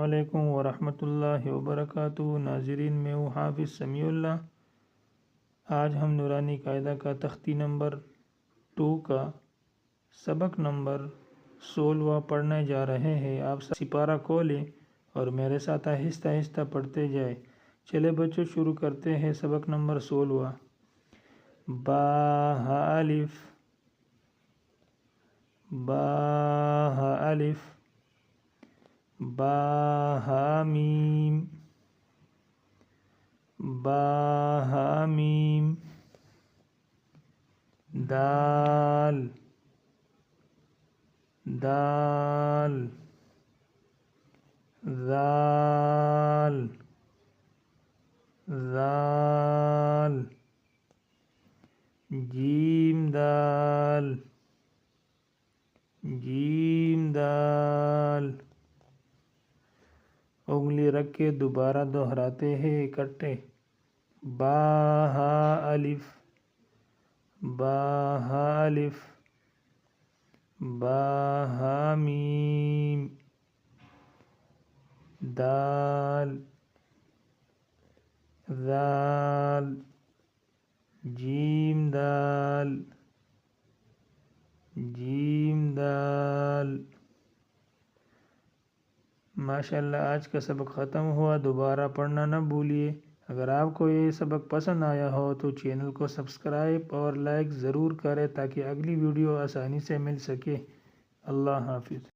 علیکم ورحمۃ اللہ وبرکاتہ۔ ناظرین، میں ہوں حافظ سمیع اللہ۔ آج ہم نورانی قاعدہ کا تختی نمبر 2 کا سبق نمبر 16 پڑھنے جا رہے ہیں۔ آپ سپارہ کھولیں اور میرے ساتھ آہستہ آہستہ پڑھتے جائیں۔ چلے بچوں، شروع کرتے ہیں سبق نمبر 16۔ با ہا الف، با ہا الف، با ہا میم، با ہا میم، دال، دال، ذال، ذال، جیم دال، جیم دال۔ انگلی رکھ کے دوبارہ دہراتے ہیں اکٹھے۔ با ہا الف، با ہا الف، با ہا میم، دال، ذال، جیم دال، جیم دال۔ ماشاءاللہ، آج کا سبق ختم ہوا۔ دوبارہ پڑھنا نہ بھولیے۔ اگر آپ کو یہ سبق پسند آیا ہو تو چینل کو سبسکرائب اور لائک ضرور کریں تاکہ اگلی ویڈیو آسانی سے مل سکے۔ اللہ حافظ۔